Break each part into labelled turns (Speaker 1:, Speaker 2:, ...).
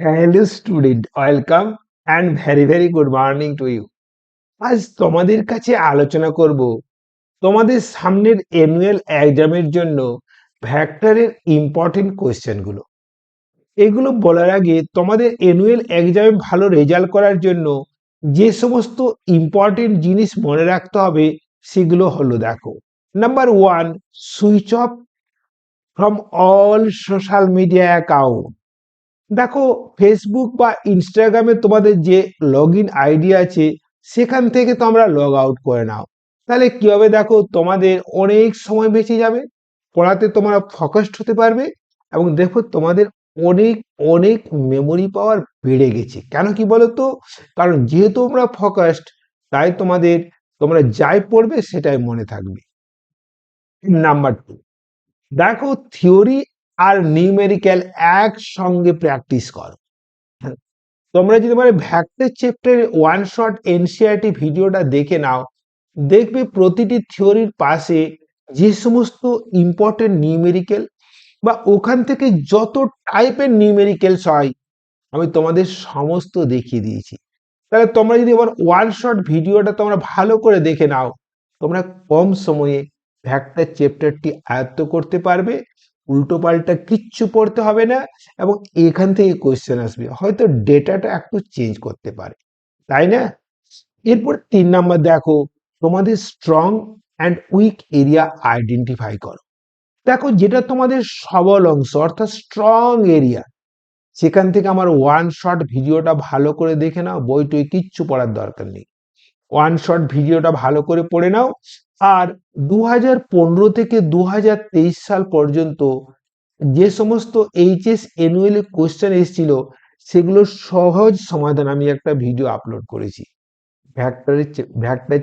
Speaker 1: Hello student, welcome and very very good morning to you. আজ তোমাদের কাছে আলোচনা করব তোমাদের সামনের অ্যানুয়াল এক্সামের জন্য ভ্যাক্টরের ইম্পর্টেন্ট কোয়েশ্চেনগুলো। এগুলো বলার আগে তোমাদের অ্যানুয়াল এক্সামে ভালো রেজাল্ট করার জন্য যে সমস্ত ইম্পর্টেন্ট জিনিস মনে রাখতে হবে সেগুলো হলো, দেখো, number one, switch off from all social media account. দেখো, ফেসবুক বা ইনস্টাগ্রামে তোমাদের যে লগ ইন আইডি আছে সেখান থেকে তোমরা লগ আউট করে নাও। তাহলে কি হবে, দেখো, তোমাদের অনেক সময় বেঁচে যাবে, পড়াতে তোমরা ফোকাসড হতে পারবে এবং দেখো তোমাদের অনেক অনেক মেমোরি পাওয়ার বেড়ে গেছে। কেন কি বলো তো? কারণ যেহেতু তোমরা ফোকাসড, তাই তোমরা যাই পড়বে সেটাই মনে থাকবে। নাম্বার টু, দেখো, থিওরি আর নিউমেরিক্যাল একসঙ্গে প্র্যাকটিস করো। তোমরা যদি মানে ভ্যাক্টর চ্যাপ্টারের ওয়ান শট এনসিআরটি ভিডিওটা দেখে নাও, দেখবে প্রতিটি থিওরির পাশে যে সমস্ত ইম্পর্টেন্ট নিউমেরিক্যাল বা ওখান থেকে যত টাইপের নিউমেরিক্যালস হয় আমি তোমাদের সমস্ত দেখিয়ে দিয়েছি। তাহলে তোমরা যদি আবার ওয়ান শট ভিডিওটা তোমরা ভালো করে দেখে নাও, তোমরা কম সময়ে ভ্যাক্টর চ্যাপ্টারটি আয়ত্ত করতে পারবে, উল্টো পাল্টা কিচ্ছু পড়তে হবে না এবং এখান থেকে কোয়েশ্চেন আসবে, হয়তো ডেটাটা একটু চেঞ্জ করতে পারে, তাই না? এরপর 3 নাম্বার, দেখো, তোমাদের strong and weak area identify করো। দেখো, যেটা তোমাদের সবল অংশ অর্থাৎ স্ট্রং এরিয়া, সেখান থেকে আমার ওয়ান শট ভিডিওটা ভালো করে দেখে নাও, বই টই কিচ্ছু পড়ার দরকার নেই, ওয়ান শট ভিডিওটা ভালো করে পড়ে নাও। আর 2015 থেকে 2023 সাল পর্যন্ত যে সমস্ত এইচএস অ্যানুয়াল কোশ্চেন এসেছিল সেগুলোর সহজ সমাধান আমি একটা ভিডিও আপলোড করেছি। ভ্যাক্টর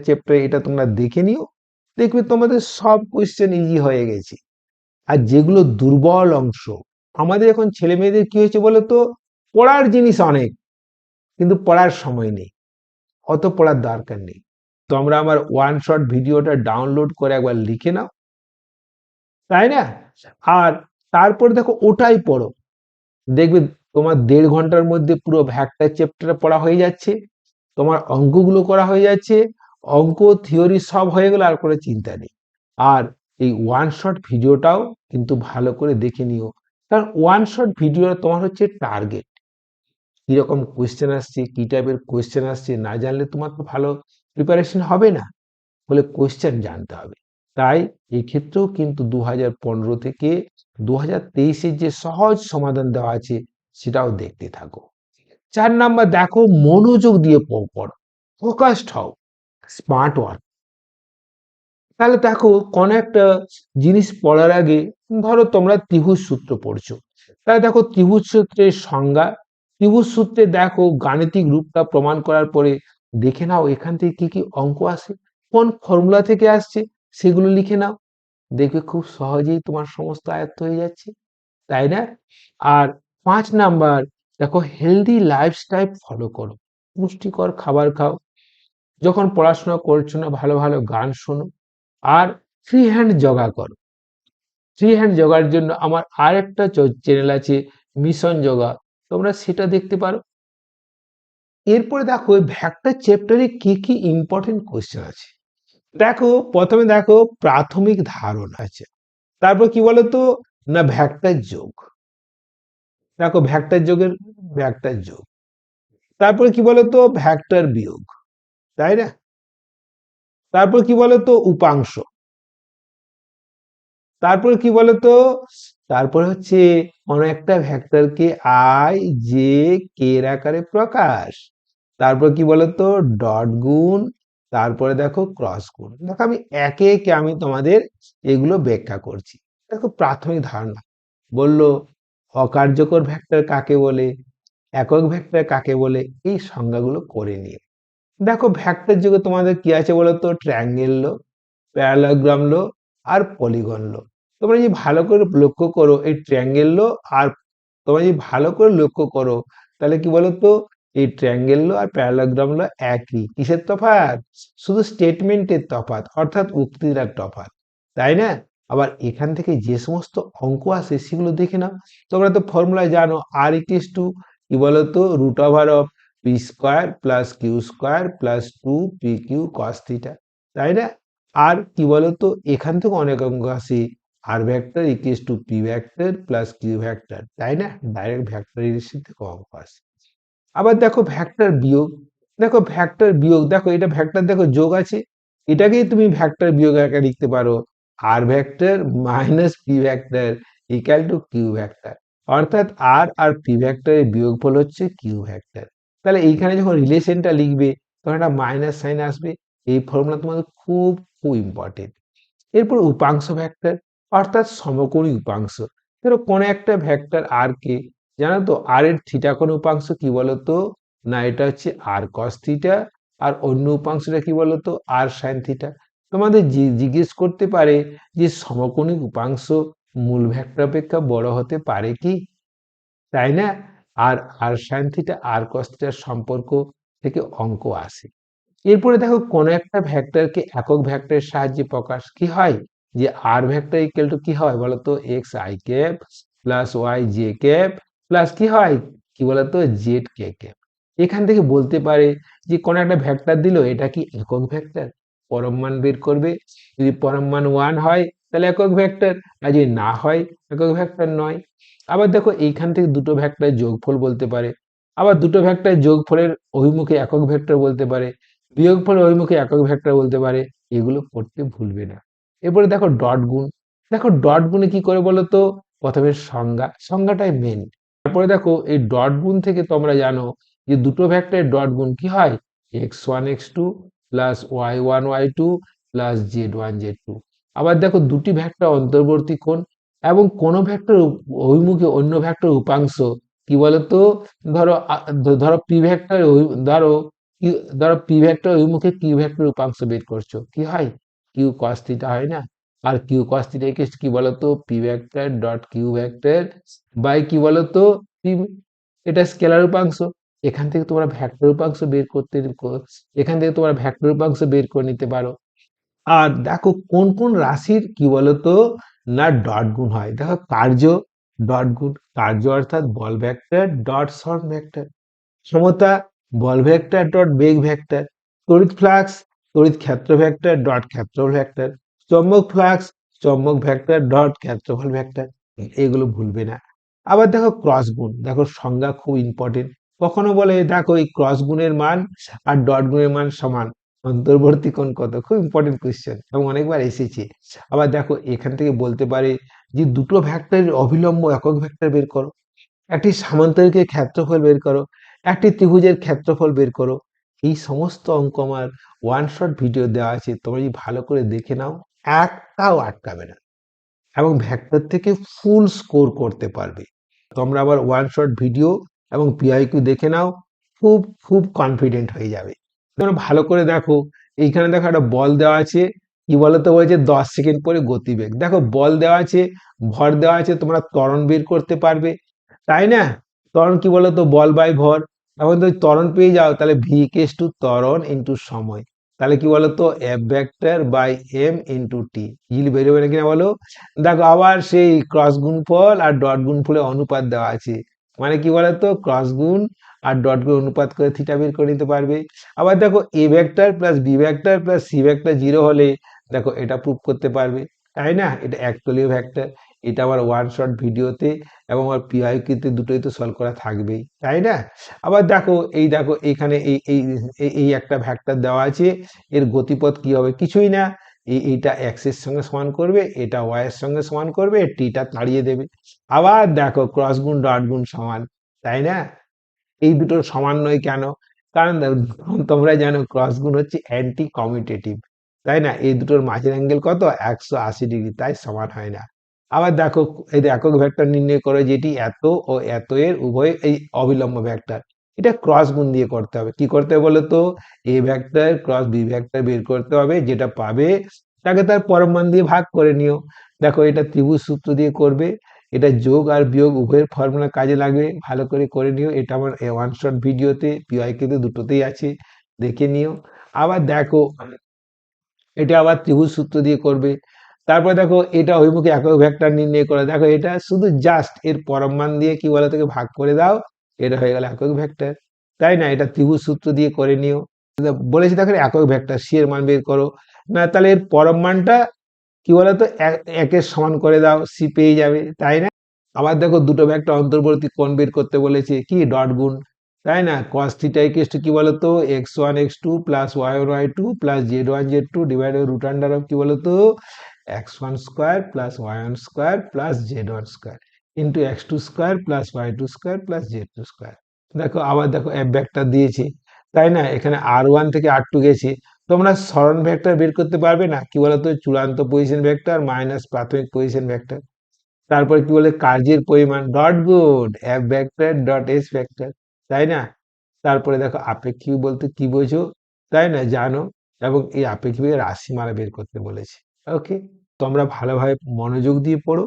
Speaker 1: চ্যাপ্টার, এটা তোমরা দেখে নিও, দেখবে তোমাদের সব কোশ্চেন ইজি হয়ে গেছে। আর যেগুলো দুর্বল অংশ, আমাদের এখন ছেলে মেয়েদের কি হয়েছে বলো তো, পড়ার জিনিস অনেক কিন্তু পড়ার সময় নেই, অত পড়ার দরকার নেই। তোমরা আমার ওয়ান শট ভিডিওটা ডাউনলোড করে একবার লিখে নাও, তাই না? আর তারপর দেখো ওটাই পড়ো, দেখবে তোমার 1.5 ঘন্টার মধ্যে পুরো ভ্যাক্টর চ্যাপ্টার পড়া হয়ে যাচ্ছে, তোমার অঙ্কগুলো করা হয়ে যাচ্ছে, অঙ্ক থিওরি সব হয়ে গেল, আর কোনো চিন্তা নেই। আর এই ওয়ান শট ভিডিওটাও কিন্তু ভালো করে দেখে নিও, কারণ ওয়ান শট ভিডিও তোমার হচ্ছে টার্গেট, কিরকম কোয়েশ্চেন আসছে, কি টাইপের কোয়েশ্চেন আসছে না জানলে তোমার তো ভালো প্রিপারেশন হবে না, বলে কোয়েশ্চেন জানতে হবে। তাই এই ক্ষেত্রেও কিন্তু 2015 থেকে 2023-এর যে সহজ সমাধান দেওয়া আছে সেটাও দেখতে থাকো। 4 নাম্বার, দেখো, মনোযোগ দিয়ে পড়ো, ফোকাসড হও, স্মার্ট ওয়ার্ক। তাহলে দেখো, কোন একটা জিনিস পড়ার আগে, ধরো তোমরা ত্রিভুজ সূত্র পড়ছো, তাহলে দেখো ত্রিভুজ সূত্রের সংজ্ঞা, ত্রিভুজ সূত্রে দেখো গাণিতিক রূপটা প্রমাণ করার পরে দেখে নাও এখান থেকে কি কি অঙ্ক আসে, কোন ফর্মুলা থেকে আসছে সেগুলো লিখে নাও, দেখবে খুব সহজেই তোমার সমস্ত আয়ত্ত হয়ে যাচ্ছে, তাই না? আর 5 নাম্বার, দেখো, হেলদি লাইফস্টাইল ফলো করো, পুষ্টিকর খাবার খাও, যখন পড়াশোনা করছো না ভালো ভালো গান শোনো, আর ফ্রি হ্যান্ড যোগা করো। ফ্রি হ্যান্ড যোগার জন্য আমার আরেকটা চ্যানেল আছে, মিশন যোগা, তোমরা সেটা দেখতে পারো। এরপরে দেখো ভ্যাক্টর চ্যাপ্টারে কি কি ইম্পর্টেন্ট কোয়েশ্চেন আছে। দেখো, প্রথমে দেখো প্রাথমিক ধারণা আছে, তারপর কি বলতো না ভ্যাক্টর যোগ, দেখো ভ্যাক্টর যোগ, তারপর কি বলতো ভ্যাক্টর বিয়োগ, তাই না? তারপর কি বলতো উপাংশ, তারপর কি বলতো, তারপর হচ্ছে কোন একটা ভেক্টরকে আই জে কে এর আকারে প্রকাশ, তারপর কি বলতো ডট গুণ, তারপরে দেখো ক্রস গুণ। দেখো আমি একে একে আমি তোমাদের এগুলো ব্যাখ্যা করছি। দেখো, প্রাথমিক ধারণা বললো অকার্যকর ভেক্টর কাকে বলে, একক ভেক্টর কাকে বলে, এই সংজ্ঞাগুলো করে নিয়ে দেখো ভেক্টর যুগে তোমাদের কি আছে বলতো, ট্রায়াঙ্গেল লো, প্যারালাগ্রাম লো আর পলিগন লো। তোমরা যদি ভালো করে লক্ষ্য করো এই ট্রায়াঙ্গেল লো আর, তোমরা যদি ভালো করে লক্ষ্য করো তাহলে কি বলতো, এই ট্রায়াঙ্গেল লো আর প্যারালাগ্রাম লো একই, কিসের তফাৎ? শুধু স্টেটমেন্টের তফাৎ, অর্থাৎ উক্তির আর তফাৎ, তাই না? আবার এখান থেকে যে সমস্ত অঙ্ক আসে সেগুলো দেখে নাও, তোমরা তো ফর্মুলা জানো, আর ইকুয়ালস টু কি বলতো root over of P square plus Q square plus 2 pq cos theta, তাই না? আর কি বলতো এখান থেকে অনেক অঙ্ক আসে, R vector equals to P vector plus Q vector, তাই না? ডাইরেক্ট ভেক্টর রিলেশন থেকে অঙ্ক আসে। আবার দেখো ভেক্টর বিয়োগ, দেখো ভেক্টর বিয়োগ, দেখো এটা ভেক্টর, দেখো যোগ আছে, এটাকেই তুমি ভেক্টর বিয়োগ আকারে লিখতে পারো, R vector minus P vector equal to Q vector, অর্থাৎ আর আর পি ভেক্টরের বিয়োগফল হচ্ছে কিউ ভেক্টর। তাহলে এইখানে যখন রিলেশনটা লিখবে তখন একটা মাইনাস সাইন আসবে, এই ফর্মুলা তোমাদের খুব খুব ইম্পর্টেন্ট। এরপর উপাংশ ভেক্টর, অর্থাৎ সমকোণী উপাংশ। ধরো কোন একটা ভেক্টর আর কে, জানো তো আর এর থিটা কোণ উপাংশ কি বলতো, না এটা হচ্ছে আর কস থিটা, আর অন্য উপাংশটা কি বলতো আর সাইন থিটা। তোমাদের জিজ্ঞেস করতে পারে যে সমকোণী উপাংশ মূল ভেক্টর অপেক্ষা বড় হতে পারে কি, তাই না? আর আর সাইন থিটা আর কস থিটার সম্পর্ক থেকে অঙ্ক আসে। এরপরে দেখো কোন একটা ভেক্টরকে একক ভেক্টরের সাহায্যে প্রকাশ কি হয়, যে আর ভেক্টর ইকুয়াল টু কি হয় বলতো X I cap plus Y J cap plus কি হয় কি বলতো জেড কে ক্যাপ। এখান থেকে বলতে পারে যে কোন একটা ভেক্টর দিল, এটা কি একক ভেক্টর, পরম মান বের করবে, যদি পরম মান 1 হয় তাহলে একক ভেক্টর, আর যদি না হয় একক ভেক্টর নয়। আবার দেখো এইখান থেকে দুটো ভেক্টরের যোগফল বলতে পারে, আবার দুটো ভেক্টরের যোগফলের অভিমুখে একক ভেক্টর বলতে পারে, বিয়োগফল অভিমুখে একক ভেক্টর বলতে পারে, এগুলো করতে ভুলবে না। এরপরে দেখো ডট গুণ, দেখো ডট গুণে কি করে বলো তো, প্রথমে সংজ্ঞাটাই মেন। তারপরে দেখো এই ডট গুণ থেকে তোমরা জানো যে দুটো ভেক্টরের ডট গুণ কি হয়, x1 x2 plus y1 y2 plus z1 z2। আবার দেখো দুটি ভেক্টর অন্তর্বর্তী কোণ এবং কোন ভেক্টর অভিমুখে অন্য ভেক্টর উপাংশ কি বলতো, ধরো ধরো পি ভেক্টর, ধরো ধরো পি ভেক্টর অভিমুখে কিউ ভেক্টর উপাংশ বের করছো, কি হয় কিউ কস থিটা হয় না, আর কিউ কস থিটা ইকুয়ালস কি বলতো P vector dot Q vector by কি বলতো পি, এটা স্কেলার উপাংশ। এখান থেকে তোমরা ভেক্টর উপাংশ বের করতে, এখান থেকে তোমরা ভেক্টর উপাংশ বের করে নিতে পারো। আর দেখো কোন কোন রাশির কি বলতো না ডট গুণ হয়, দেখো কার্য ডট গুণ, কার্য অর্থাৎ বল ভেক্টর ডট সরণ ভেক্টর, সমতা বল ভেক্টর ডট বেগ ভেক্টর, তড়িৎ ফ্লাক্স তড়িৎ ক্ষেত্র ভেক্টর ডট ক্ষেত্রফল ভেক্টর, চৌম্বক ফ্লাক্স চৌম্বক ভেক্টর ডট ক্ষেত্রফল ভেক্টর, এগুলো ভুলবে না। আবার দেখো ক্রস গুণ, দেখো সংজ্ঞা খুব ইম্পর্টেন্ট, কখনো বলে দেখো এই ক্রস গুণের মান আর ডট গুণের মান সমান, অন্তর্বর্তী কোণ কত, খুব ইম্পর্টেন্ট কোয়েশ্চেন এবং অনেকবার এসেছে। আবার দেখো এখান থেকে বলতে পারে যে দুটো ভেক্টরের অভিলম্ব একক ভেক্টর বের করো, একটি সামান্তরিকের ক্ষেত্রফল বের করো, একটি ত্রিভুজের ক্ষেত্রফল বের করো। এই সমস্ত অঙ্ক আমার ওয়ান শট ভিডিও দেওয়া আছে, তোমরা যদি ভালো করে দেখে নাও একটাও আটকাবে না এবং ভেক্টর থেকে ফুল স্কোর করতে পারবে। তোমরা আবার ওয়ান শট ভিডিও এবং পিআইকিউ দেখে নাও, খুব খুব কনফিডেন্ট হয়ে যাবে। তোমরা ভালো করে দেখো, এইখানে দেখো একটা বল দেওয়া আছে, কি বলতো বলছে 10 সেকেন্ড পরে গতিবেগ, দেখো বল দেওয়া আছে, ভর দেওয়া আছে, তোমরা ত্বরণ বের করতে পারবে, তাই না? ত্বরণ কি বলতো বল বাই ভর, এখন যদি ত্বরণ পেয়ে যাও তাহলে ভি ইকুয়ালস টু ত্বরণ ইনটু সময়, তাহলে কি বলতো F vector by M into T, easily বেরোবে না কিনা বলো। দেখো আবার সেই ক্রস গুণফল আর ডট গুণফলের অনুপাত দেওয়া আছে, মানে কি বলতো ক্রস গুণ আর ডট গুণ অনুপাত করে থিটা বের করে নিতে পারবে। আবার দেখো A vector plus B vector plus C vector 0 হলে দেখো এটা প্রুভ করতে পারবে, তাই না? এটা একতলীয় ভেক্টর, এটা আমার ওয়ান শট ভিডিওতে এবং আমার পিআইকিউতে দুটোই তো সলভ করা থাকবেই, তাই না? আবার দেখো এই দেখো এখানে এই এই এই একটা ভেক্টর দেওয়া আছে, এর গতিপথ কি হবে, কিছুই না, এইটা এক্স এর সঙ্গে সমান করবে, এটা ওয়াই এর সঙ্গে সমান করবে, টিটা তাড়িয়ে দেবে। আবার দেখো ক্রস গুণ ডট গুণ সমান, তাই না? এই দুটো সমান নয় কেন, কারণ তোমরা জানো ক্রস গুণ হচ্ছে অ্যান্টি কমিউটেটিভ, তাই না? এই দুটোর মাঝের অ্যাঙ্গেল কত 180 ডিগ্রি, তাই সমান হয় না। আবার দেখো এই একক ভেক্টর নির্ণয় করে যেটি এত ও এত এর উভয় এই অবিলম্ব ভেক্টর, এটা ক্রস গুণ দিয়ে করতে হবে, কি করতে হবে বলো তো A vector cross B vector বের করতে হবে, যেটা পাবে তাকে তার পরম মান দিয়ে ভাগ করে নিও। দেখো এটা ত্রিভুজ সূত্র দিয়ে করবে, এটা যোগ আর বিয়োগ উভয়ের ফর্মুলা কাজে লাগবে, ভালো করে করে নিও, এটা আমার ওয়ান শট ভিডিওতে পিওয়াইকিউতে দুটোতেই আছে, দেখে নিও। আবার দেখো এটা আবার ত্রিভুজ সূত্র দিয়ে করবে, তারপরে দেখো এটা অভিমুখে একক ভেক্টর নির্ণয় করে, দেখো এটা শুধু জাস্ট এর পরম মান দিয়ে কি বলে থেকে ভাগ করে দাও, এটা হয়ে গেল একক ভেক্টর, তাই না? এটা ত্রিভুজ সূত্র দিয়ে করে নিও। বলেছি দেখো একক ভেক্টর সি এর মান বের করো, না তাহলে এর পরম মানটা কি বলতো একের সমান করে দাও, সি পেয়ে যাবে, তাই না? আবার দেখো দুটো ভেক্টর অন্তর্বর্তী কোণ বের করতে বলেছে, কি ডট গুণ, তাই না? cos থিটা ইকুয়ালস টু কি বলতো x1 x2 plus y1 y2 plus z1 z2 divide by root under of কি বলতো x1 square plus y1 square plus z1 square into x2 square plus y2 square plus z2 square. দেখো আবার দেখো F vector দিয়েছে, তাই না? এখানে r1 থেকে r2 গেছে, তোমরা সরণ ভেক্টর বের করতে পারবে না, কি বলতো চূড়ান্ত পজিশন ভেক্টর মাইনাস প্রাথমিক পজিশন ভেক্টর, তারপরে কি বলে কার্যের পরিমাণ dot good F vector dot S vector, তাই না? তারপরে দেখো আপেক্ষিক বলতে কি বোঝো, তাই না জানো, এবং এই আপেক্ষিকের রাশিমালা বের করতে বলেছে। ওকে, তোমরা ভালোভাবে মনোযোগ দিয়ে পড়ো,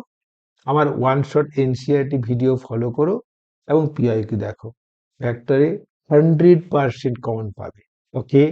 Speaker 1: আমার one shot NCERT video follow করো এবং পিআইকিউ দেখো, ভেক্টরে 100% কমন পাবে। ওকে।